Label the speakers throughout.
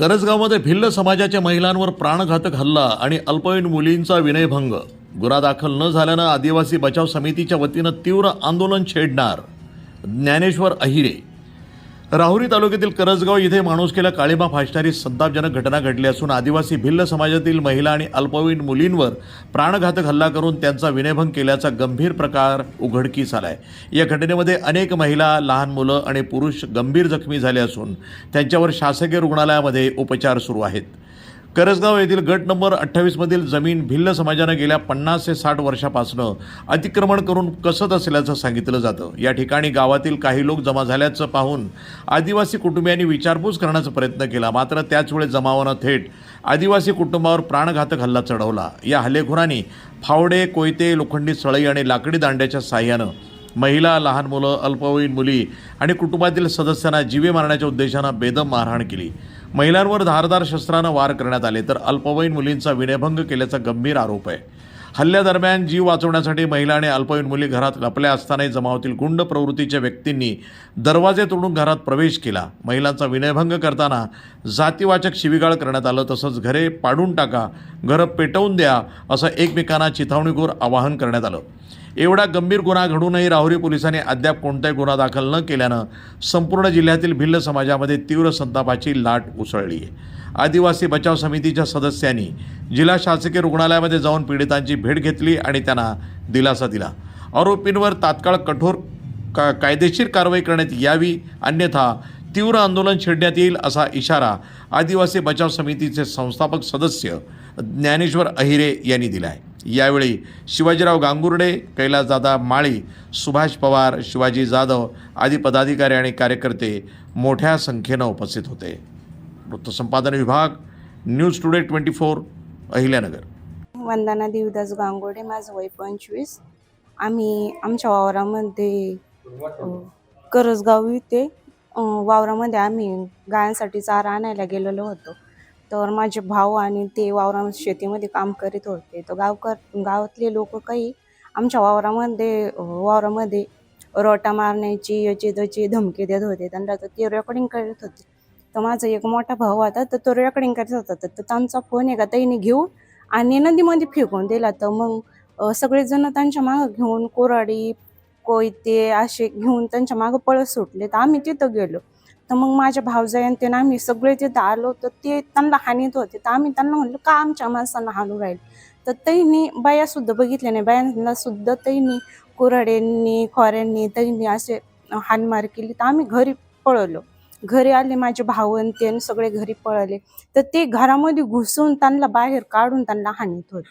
Speaker 1: करजगावमध्ये भिल्ल समाजाच्या महिलांवर प्राणघातक हल्ला आणि अल्पवयीन मुलींचा विनयभंग. गुन्हा दाखल न झाल्यानं आदिवासी बचाव समितीच्या वतीनं तीव्र आंदोलन छेडणार. ज्ञानेश्वर अहिरे. राहुरी तालुक्यातील करजगाव येथे माणुसकीला काळिमा फासणारी संतापजनक घटना घडली असून आदिवासी भिल्ल समाजातील महिला आणि अल्पवयीन मुलींवर प्राणघातक हल्ला करून त्यांचा विनयभंग केल्याचा गंभीर प्रकार उघडकीस आलाय. या घटनेमध्ये अनेक महिला, लहान मुलं आणि पुरुष गंभीर जखमी झाले असून त्यांच्यावर शासकीय रुग्णालयामध्ये उपचार सुरू आहेत. करजगाव येथील गट नंबर 28 मधील जमीन भिल्ल समाजानं गेल्या 50 ते 60 वर्षापासून अतिक्रमण करून कसत असल्याचं सांगितलं जातं. या ठिकाणी गावातील काही लोक जमा झाल्याचं पाहून आदिवासी कुटुंबियांनी विचारपूस करण्याचा प्रयत्न केला, मात्र त्याचवेळी जमावानं थेट आदिवासी कुटुंबावर प्राणघातक हल्ला चढवला. या हल्लेखोरांनी फावडे, कोयते, लोखंडी सळई आणि लाकडी दांड्याच्या साह्यानं महिला, लहान मुलं, अल्पवयीन मुली आणि कुटुंबातील सदस्यांना जीवे मारण्याच्या उद्देशानं बेदम मारहाण केली. महिलांवर धारदार शस्त्रानं वार करण्यात आले तर अल्पवयीन मुलींचा विनयभंग केल्याचा गंभीर आरोप आहे. हल्ल्यादरम्यान जीव वाचवण्यासाठी महिला आणि अल्पवयीन मुली घरात लपल्या असतानाही जमावातील गुंड प्रवृत्तीच्या व्यक्तींनी दरवाजे तोडून घरात प्रवेश केला. महिलांचा विनयभंग करताना जातीवाचक शिवीगाळ करण्यात आलं. तसंच घरे पाडून टाका, घरं पेटवून द्या असं एकमेकांना चिथावणीखोर आवाहन करण्यात आलं. एवढा गंभीर गुन्हा घडूनही राहुरी पोलिसांनी अद्याप कोणताही गुन्हा दाखल न केल्यानं संपूर्ण जिल्ह्यातील भिल्ल समाजामध्ये तीव्र संतापाची लाट उसळली आहे. आदिवासी बचाव समितीच्या सदस्यांनी जिल्हा शासकीय रुग्णालयामध्ये जाऊन पीडितांची भेट घेतली आणि त्यांना दिलासा दिला. आरोपींवर तात्काळ कठोर कायदेशीर कारवाई करण्यात यावी, अन्यथा तीव्र आंदोलन छेडण्यात येईल असा इशारा आदिवासी बचाव समितीचे संस्थापक सदस्य ज्ञानेश्वर अहिरे यांनी दिला आहे. यावेळी शिवाजीराव गांगुर्डे, कैलासदादा माळी, सुभाष पवार, शिवाजी जाधव आदी पदाधिकारी आणि कार्यकर्ते मोठ्या संख्येनं उपस्थित होते. वृत्तसंपादन विभाग, न्यूज टुडे 24, अहिल्यानगर.
Speaker 2: वंदना देवदास गांगोडे. माझं वय 25. आम्ही आमच्या वावरामध्ये करजगाव इथे वावरामध्ये आम्ही गायांसाठी चारा आणायला गेलेलो होतो. तर माझे भाऊ आणि ते शेतीमध्ये काम करीत होते. तर गावातले लोक काही आमच्या वावरामध्ये रोटा मारण्याची याची त्याची धमकी देत होते. त्यांना तर ते रेकॉर्डिंग करत होते. तर माझा एक मोठा भाऊ होता, तर तो रेकॉर्डिंग करत होता. तर त्यांचा फोन एका ताईने घेऊन आणि नदीमध्ये फेकून दिला. तर मग सगळेजण त्यांच्या मागं घेऊन कोराडी, कोयते असे घेऊन त्यांच्या मागं पळत सुटले. तर आम्ही तिथं गेलो. तर मग माझ्या भावजाईन ते आम्ही सगळे तिथं आलो. तर ते त्यांना हानीत होते. तर आम्ही त्यांना म्हणलो का आमच्या माणसांना हाणू राहील. तर त्यांनी बायासुद्धा बघितल्या नाही. बायांना सुद्धा त्यांनी कुऱ्हाड्यांनी, खोऱ्यांनी त्यांनी असे हाणमार केली. तर आम्ही घरी पळलो. घरी आले माझे भाऊ आणि ते सगळे घरी पळाले. तर ते घरामध्ये घुसून त्यांना बाहेर काढून त्यांना हाणीत होते.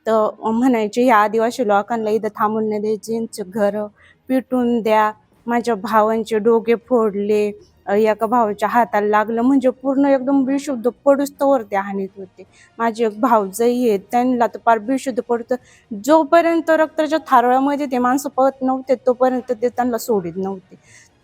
Speaker 2: तर म्हणायचे ह्या आदिवासी लोकांना इथं थांबून नाही द्यायचे, यांचे घरं पिटून द्या. माझ्या भावांचे डोके फोडले, एका भावाच्या हाताला लागलं, म्हणजे पूर्ण एकदम बेशुद्ध पडूस तोवर ते हानीत होते. माझे एक भावजाई आहेत, त्यांना तर फार बेशुद्ध पडतं. जोपर्यंत रक्ताच्या थारोळ्यामध्ये ते माणसं पळत नव्हते तोपर्यंत ते त्यांना सोडित नव्हते.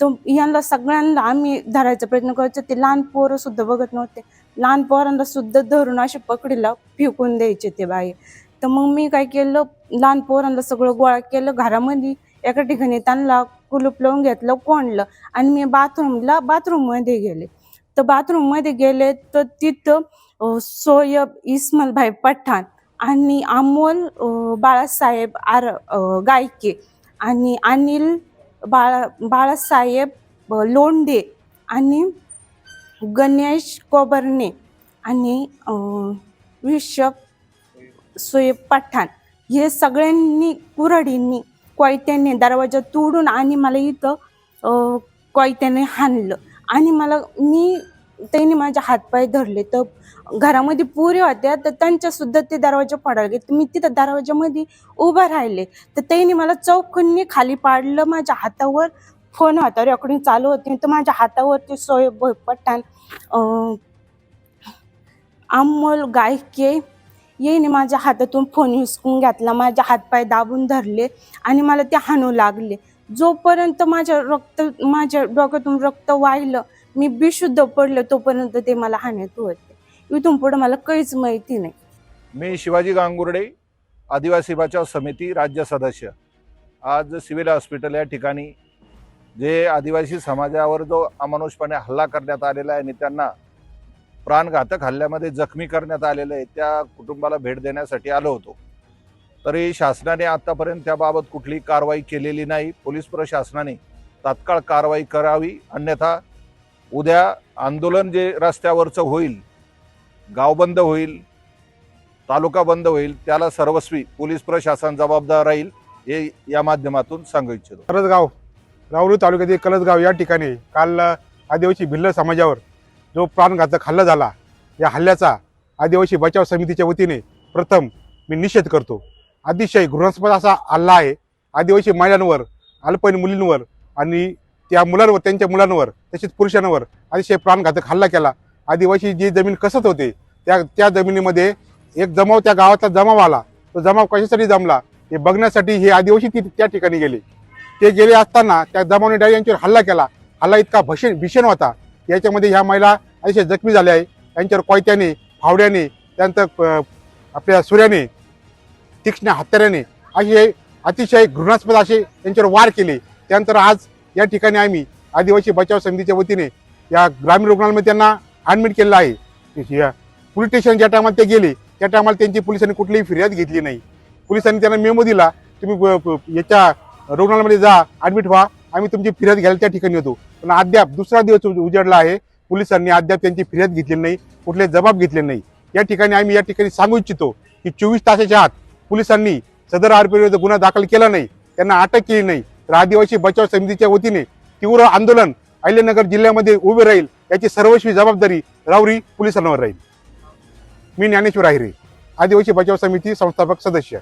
Speaker 2: तर यांना सगळ्यांना आम्ही धरायचा प्रयत्न करायचो. ते लहान पोरं सुद्धा बघत नव्हते. लहान पोरांना सुद्धा धरून असे पकडीला फेकून द्यायचे ते बाहेर. तर मग मी काय केलं, लहान पोरांना सगळं गोळा केलं घरामध्ये. एका ठिकाणी त्यांना कुलूप लावून घेतलं, कोंडलं आणि मी बाथरूममध्ये गेले. तर बाथरूममध्ये गेले तर तिथं सोयब इस्मालभाई पठाण आणि अमोल बाळासाहेब गायके आणि अनिल बाळासाहेब लोंढे आणि गणेश कोबरणे आणि विशप सोयब पठाण हे सगळ्यांनी कुऱ्हाडींनी, कोयत्याने दरवाजा तोडून आणि मला इथं कोयत्याने हाणलं आणि त्यांनी माझे हातपाय धरले. तर घरामध्ये पुरी होत्या, तर त्यांच्यासुद्धा ते दरवाजा फोडायला गेले. मी तिथं दरवाजामध्ये उभं राहिले. तर त्यांनी मला चौकनी खाली पाडलं. माझ्या हातावर फोन होता, रेकॉर्डिंग चालू होती. तर माझ्या हातावर ते सोयब पठाण, अमोल गायके येईने माझ्या हातातून फोन हिसकून घेतला, माझे हातपाय दाबून धरले आणि मला ते हाणू लागले. जोपर्यंत माझ्या डोक्यातून रक्त वाहिलं, मी बेशुद्ध पडलं, तोपर्यंत ते मला हाणत होते. इथून पुढे मला काहीच माहिती नाही.
Speaker 3: मी शिवाजी गांगुर्डे, आदिवासी बचाव समिती राज्य सदस्य. आज सिव्हिल हॉस्पिटल या ठिकाणी जे आदिवासी समाजावर जो अमानुषपणे हल्ला करण्यात आलेला आहे आणि त्यांना प्राणघातक हल्ल्यामध्ये जखमी करण्यात आलेलं आहे त्या कुटुंबाला भेट देण्यासाठी आलो होतो. तरी शासनाने आतापर्यंत त्याबाबत कुठलीही कारवाई केलेली नाही. पोलीस प्रशासनाने तात्काळ कारवाई करावी, अन्यथा उद्या आंदोलन जे रस्त्यावरचं होईल, गाव बंद होईल, तालुका बंद होईल, त्याला सर्वस्वी पोलीस प्रशासन जबाबदार राहील हे या माध्यमातून सांगू इच्छितो.
Speaker 4: करजगाव, राऊरी तालुक्यातील करजगाव या ठिकाणी काल आदिवासी भिल्ल समाजावर जो प्राणघातक हल्ला झाला, या हल्ल्याचा आदिवासी बचाव समितीच्या वतीने प्रथम मी निषेध करतो. अतिशय घृणास्पद असा हल्ला आहे. आदिवासी महिलांवर, अल्पवयीन मुलींवर आणि त्या मुलांवर, त्यांच्या मुलांवर तसेच पुरुषांवर अतिशय प्राणघातक हल्ला केला. आदिवासी जी जमीन कसत होते त्या जमिनीमध्ये एक जमाव, त्या गावाचा जमाव आला. तो जमाव कशासाठी जमला हे बघण्यासाठी हे आदिवासी त्या ठिकाणी गेले. ते गेले असताना त्या जमावाने डायरेक्ट यांच्यावर हल्ला केला. हल्ला इतका भीषण होता, याच्यामध्ये ह्या महिला अतिशय जखमी झाल्या आहे. यांच्यावर कोयत्याने, फावड्याने, त्यानंतर आपल्या सूर्याने, तीक्ष्ण हत्याराने असे अतिशय घृणास्पद असे त्यांच्यावर वार केले. त्यानंतर आज या ठिकाणी आम्ही आदिवासी बचाव समितीच्या वतीने या ग्रामीण रुग्णालयामध्ये त्यांना ॲडमिट केलेलं आहे. पोलीस स्टेशन ज्या टायमाला ते गेले त्या टायमाला त्यांची पोलिसांनी कुठलीही फिर्याद घेतली नाही. पोलिसांनी त्यांना मेमो दिला, तुम्ही याच्या रुग्णालयामध्ये जा, ॲडमिट व्हा, आम्ही तुमची फिर्याद घ्यायला त्या ठिकाणी होतो. पण अद्याप दुसरा दिवस उजाडला आहे, पोलिसांनी अद्याप त्यांची फिर्याद घेतली नाही, कुठले जबाब घेतले नाही. या ठिकाणी आम्ही या ठिकाणी सांगू इच्छितो की 24 तासाच्या आत पोलिसांनी सदर आरोपीविरुद्ध गुन्हा दाखल केला नाही, त्यांना अटक केली नाही, तर आदिवासी बचाव समितीच्या वतीने तीव्र आंदोलन अहिल्यानगर जिल्ह्यामध्ये उभे राहील. याची सर्वस्वी जबाबदारी राऊरी पोलिसांवर राहील. मी ज्ञानेश्वर आहिरे, आदिवासी बचाव समिती संस्थापक सदस्य.